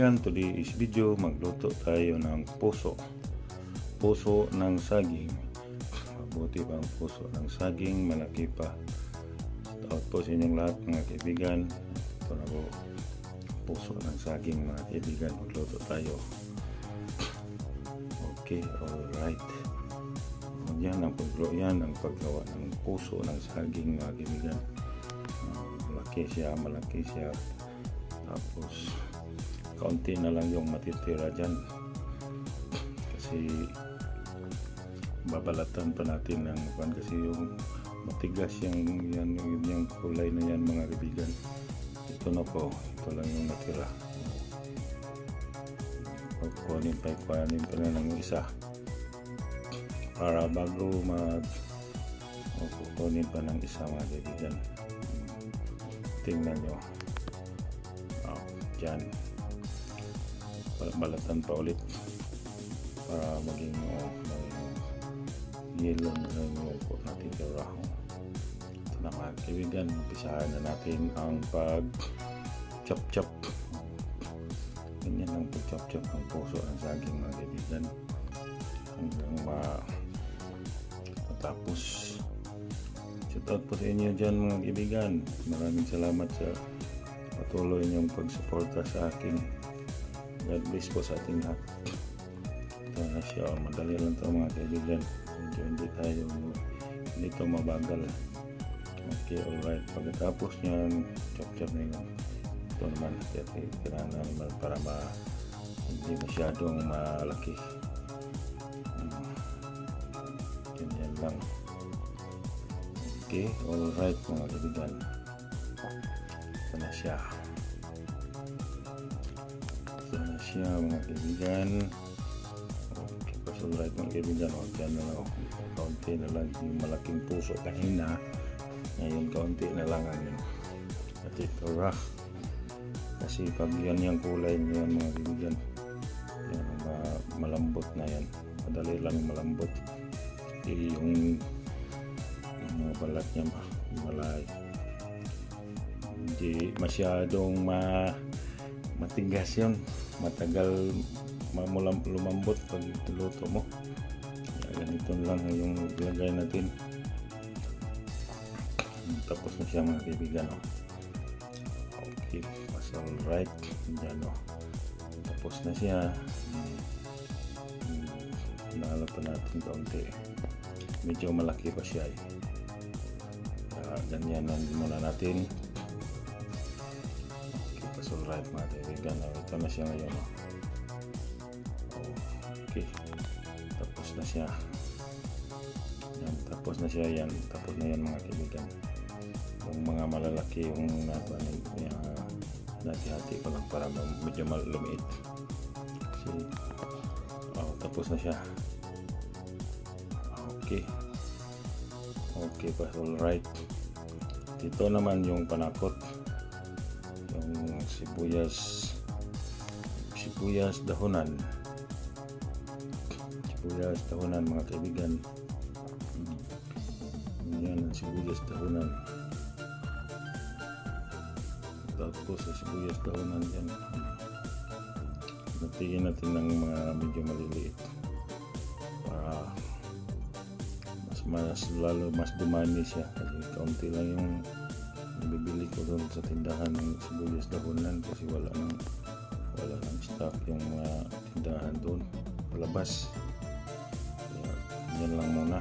kaibigan, today is video, magluto tayo ng puso ng saging. Mabuti pa ang puso ng saging, malaki pa. Shout po sa inyong lahat mga kaibigan. Ito na po, puso ng saging mga kaibigan, magluto tayo. Okay, alright. Yan ang paggawa ng puso ng saging mga kaibigan. Malaki siya. Tapos kaunti na lang yung matitira dyan kasi babalatan pa natin ng kasi yung matigas yung kulay na yan mga kaibigan. Ito na po, ito lang yung natira. Kukunin pa na ng isa para bago kukunin pa ng isa mga kaibigan. Tingnan nyo. Dyan. Balatan pa ulit para maging yellow na lang yung po natin karaho. Ito na mga kaibigan, umpisahan na natin ang pag chop. Ganyan ang pag chop ng puso ng saging mga kaibigan hanggang matapos. Shout out po sa inyo dyan mga kaibigan. Maraming salamat sa patuloy niyong pagsuporta sa akin. God bless po sa ating lahat. Ito na siya, madali lang ito mga kaibigan. Hindi ito mabagal. Okay, alright. Pagkatapos niyan, chop na yun. Ito naman, kailangan naman para hindi masyadong malaki. Ganyan lang. Okay, alright mga kaibigan. Ito na siya mga kaibigan. Okay, alright mga kaibigan. Dyan na lang, kaunti na lang yung malaking puso kanina. Ngayon kaunti na lang ang natitira kasi pag yan yung kulay niyan mga kaibigan, yan malambot na yan, madali lang malambot. Yung mga balat niya malay, hindi masyadong matigas yun, matagal lumambot pag luto mo. Ganito lang yung ilagay natin. Tapos na siya mga kaibigan. Okay, mas alright. Yan, tapos na siya. Naalap pa natin kaunti, medyo malaki pa siya ganyan muna natin. Okay, pas alright mga kaibigan. Ito na siya ngayon. Okay, tapos na siya. Tapos na yan mga kaibigan. Yung mga malalaki yung hati-hati ko lang para medyo lumiit. Tapos na siya. Okay pa, alright. Ito naman yung panakot, yung sibuyas dahonan mga kaibigan. Yan ang sibuyas dahonan. Tapos sa sibuyas dahonan yan, natigyan natin ng mga medyo maliliit para mas dumami siya kasi kaunti lang yung bibili ko doon sa tindahan ng sibuyas dahonan kasi wala nang stock yung mga tindahan doon palabas. Yan lang muna.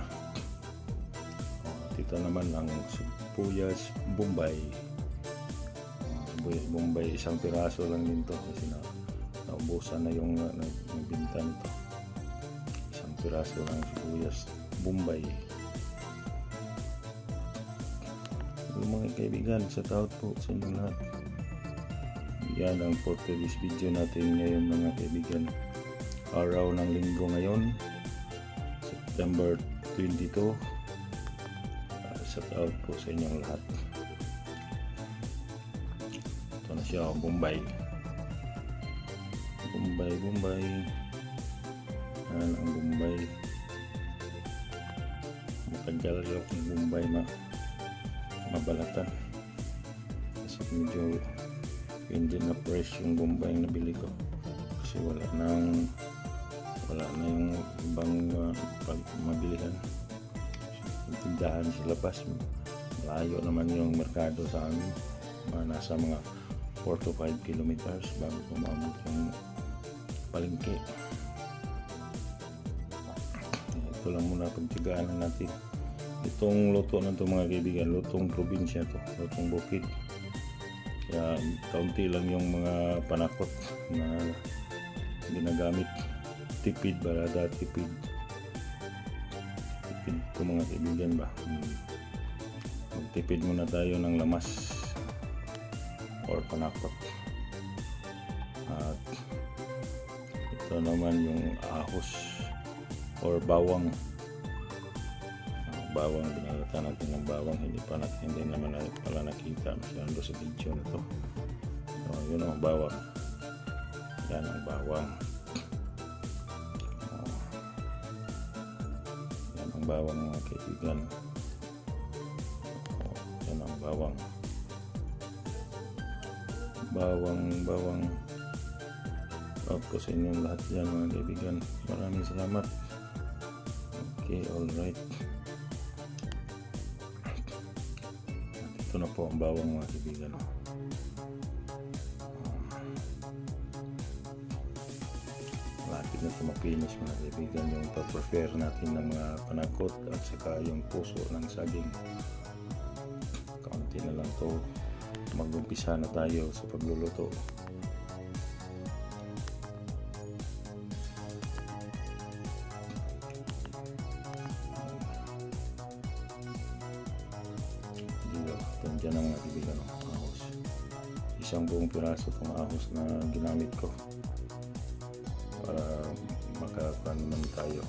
Dito naman ang sibuyas bombay. Isang piraso lang din to kasi naubusan na yung nagbinta nito. Isang piraso lang sibuyas bombay. Mga kaibigan, sa taot po sa inyong lahat. Yan ang for today's video natin ngayon mga kaibigan. Araw ng linggo ngayon, September 22. Sa taot po sa inyong lahat. Ito na siya, bombay. Yan ang bombay. Matagal yung bombay mabalatan kasi medyo hindi na fresh yung bombay na nabili ko. kasi wala na yung ibang mabilihan, tindahan sa labas. Malayo naman yung merkado sa amin, nasa mga 4 to 5 kilometers bago umabot yung palengke. Ito lang muna pagtigaan natin itong luto na ito mga kaibigan. Lutong probinsya to, lutong bukid, kaya kaunti lang yung mga panakot na ginagamit. Tipid, barada, tipid ito mga kaibigan ba. Magtipid muna tayo ng lamas or panakot. At ito naman yung ahos or bawang. Bawang, binalata natin ng bawang. Hindi naman pala nakita masyado sa video na to. So yun ang bawang, yan ang bawang. Yan ang bawang mga kaibigan. Yan ang bawang. Bawang out ko sa inyong lahat yan mga kaibigan. Maraming salamat. Okay, alright. Ito na po ang bawang mga kaibigan. Malapit na ito mapinis mga kaibigan, yung pag-prepare natin ng mga panakot at saka yung puso ng saging. Kaunti na lang ito, mag-umpisa na tayo sa pagluluto. Diyan ang mga kaibigan ng ahos. Isang buong piraso itong ahos na ginamit ko para makapan naman tayo.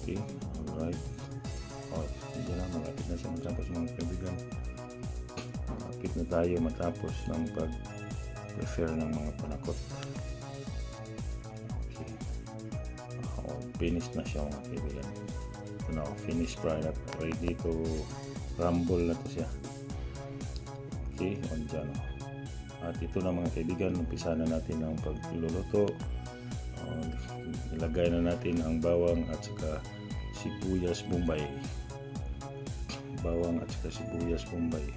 Okay, alright. Diyan na, malapit na siya matapos mga kaibigan. Malapit na tayo matapos ng pag-prepare ng mga panakot. Okay, finish na siya mga kaibigan. Now, finished product, ready to rumble na to siya. Okay, on dyan. At ito na mga kaibigan, umpisa na natin ang pagluluto. Ilagay na natin ang bawang at saka sibuyas bombay. Bawang at saka sibuyas bombay.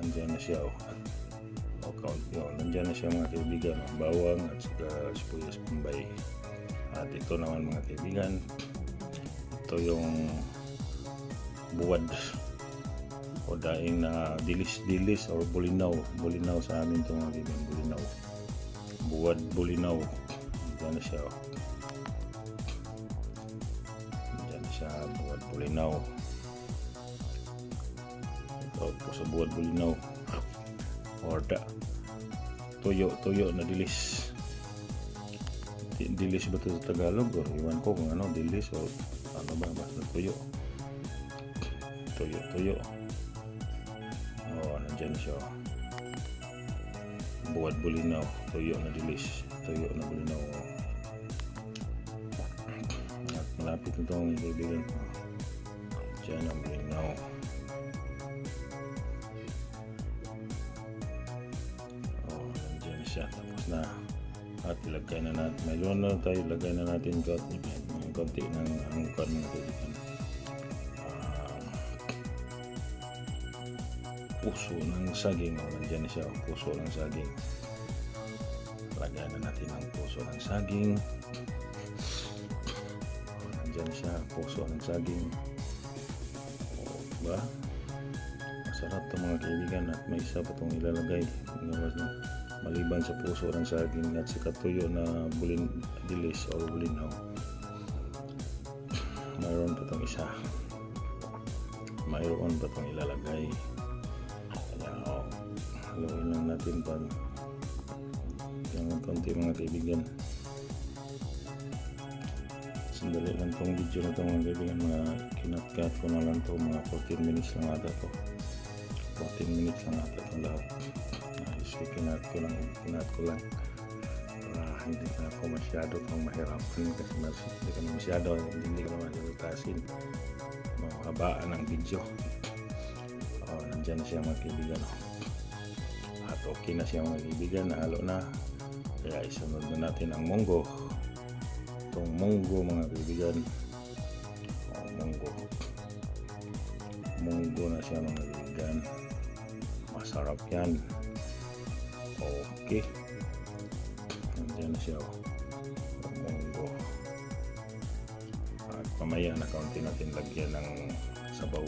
Andyan na siya. Nandiyan na siya mga kaibigan, bawang at saka sibuyas bombay. At ito naman mga kaibigan, ito yung buwad o daing na dilis or bulinaw sa amin ito mga kaibigan. Buwad bulinaw. Nandiyan na siya. Nandiyan na siya, buwad bulinaw. Ito po sa buwad bulinaw or tuyo na dilis. Dilis ba ito sa Tagalog o iwan ko kung ano, dilis o ano ba, basta tuyo. Nandyan siya, buwad bulinaw, tuyo na dilis, tuyo na bulinaw. At malapit itong kaibigan, dyan ang bulinaw. Tapos na, at ilagay na natin, mayroon na tayo, ilagay na natin konti ng angkon mga kaibigan. Puso ng saging, nandiyan na siya, puso ng saging. Lagay na natin ang puso ng saging. Nandiyan siya, puso ng saging. Diba? Masarap ito mga kaibigan, at may isa pa itong ilalagay. Maliban sa puso ng saging at saka tuyo na dilis o bulinaw, mayroon pa itong isa, mayroon pa itong ilalagay. Kaya haluin lang natin pag yung konti mga kaibigan. Sandali lang itong video na ito mga kaibigan, mga kinat-cut ko na lang ito, mga 14 minutes lang ata ito, 14 minutes lang ata itong lahat. Kinat ko lang para hindi na ako masyado pang mahirapan kasi hindi ka masyado, hindi ka naman ilutasin, mahabaan ang video. Nandyan na siya mga kaibigan. At okay na siya mga kaibigan, nahalo na. Kaya isunod na natin ang munggo. Itong munggo mga kaibigan. Munggo na siya mga kaibigan. Masarap yan. Okay. Nandyan na siya. Munggo. At mamaya na kaunti natin lagyan ng sabaw.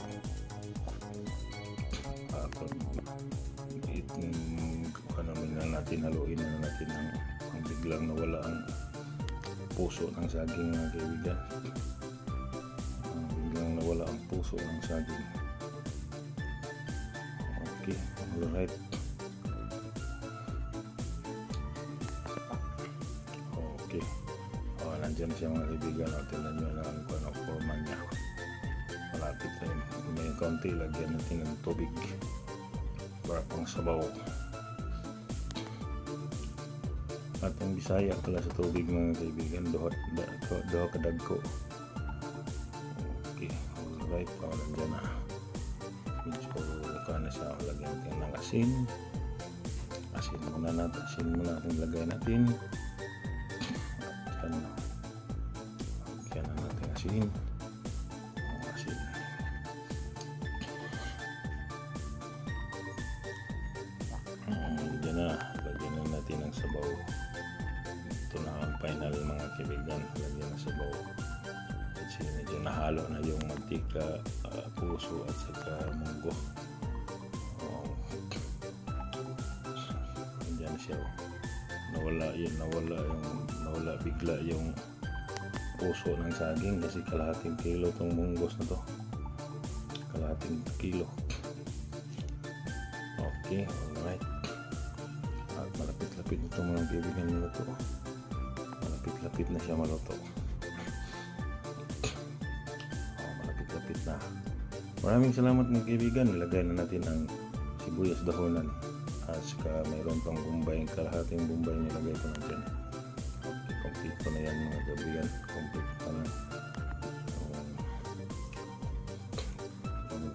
Haluin na natin ang biglang nawala ang puso ng saging mga kaibigan. Biglang nawala ang puso ng saging. Okay, alright. Okay. Nandyan siya mga kaibigan. Tingnan nyo na ang forma niya. Malapit na yun. May konti, lagyan natin ng tubig para pang sabaw. At ang Bisaya pala sa tubig mga kaibigan, doha kadagko. Okay, alright, nandyan na. Medyo ka na siya, lagyan natin ng asin. Asin muna natin lagay natin. At lagyan na natin asin. Lagyan na natin ang sabaw. Ito na ang final mga kaibigan, lagyan na sabaw. Kasi medyo nahalo na yung mantika, puso at saka munggo. Nandiyan siya. Nawala bigla yung puso ng saging kasi kalahating kilo tong munggos na to. Kalahating kilo. Okay, alright. Malapit-lapit ito mga kaibigan maluto. Malapit-lapit na siya maluto. Malapit-lapit na. Maraming salamat mga kaibigan. Nilagay na natin ang sibuyas dahonan. At saka mayroon pang bumbay. Kalahating bumbay nilagay ko na dyan. Okay, complete na yan mga kaibigan. Complete pa na.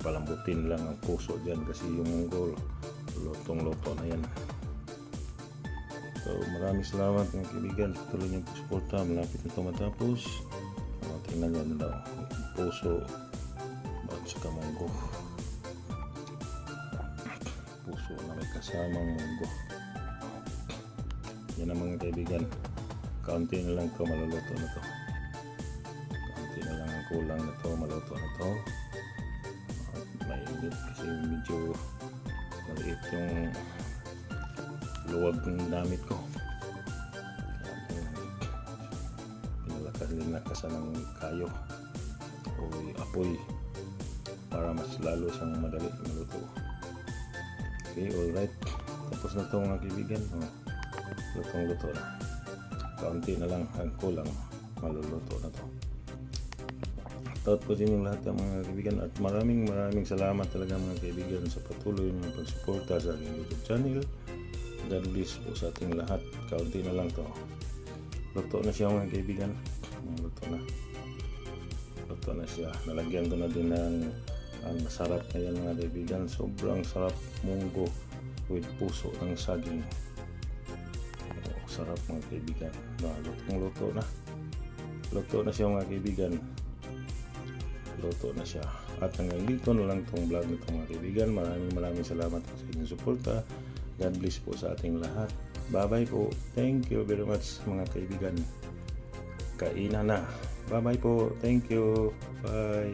Palambutin lang ang puso dyan kasi yung munggo lutong-luto na yan. So, maraming salamat mga kaibigan. Tuloy niyong suporta. Malapit na ito matapos. Tingnan nyo na daw. Puso at saka munggo. Puso na may kasamang munggo. Yan ang mga kaibigan. Kaunti na lang ito. Maluluto na ito. Kaunti na lang ang kulang na ito. Maluto na ito. At mainit kasi medyo maliit yung luwag ng damit ko. Pinalakasan ng kayo o apoy para mas lalo siyang madali maluto. Okay, alright. Tapos na ito mga kaibigan. Lutong-luto na. Kaunti na lang ang kulang. Maluluto na ito. Shoutout po din yung lahat ng mga kaibigan at maraming salamat talaga mga kaibigan sa patuloy ng pagsuporta sa aking YouTube channel. God bless po sa ating lahat. Kaunti na lang to. Luto na siya mga kaibigan. Luto na siya. Nalagyan ko na din ng masarap na yan mga kaibigan. Sobrang sarap munggo with puso ng saging. Sarap mga kaibigan. Luto na. Luto na siya mga kaibigan. Luto na siya. At hanggang dito na lang itong vlog nito mga kaibigan. Maraming salamat sa inyong suporta. God bless po sa ating lahat. Bye-bye po. Thank you very much mga kaibigan. Kainan na. Bye-bye po. Thank you. Bye.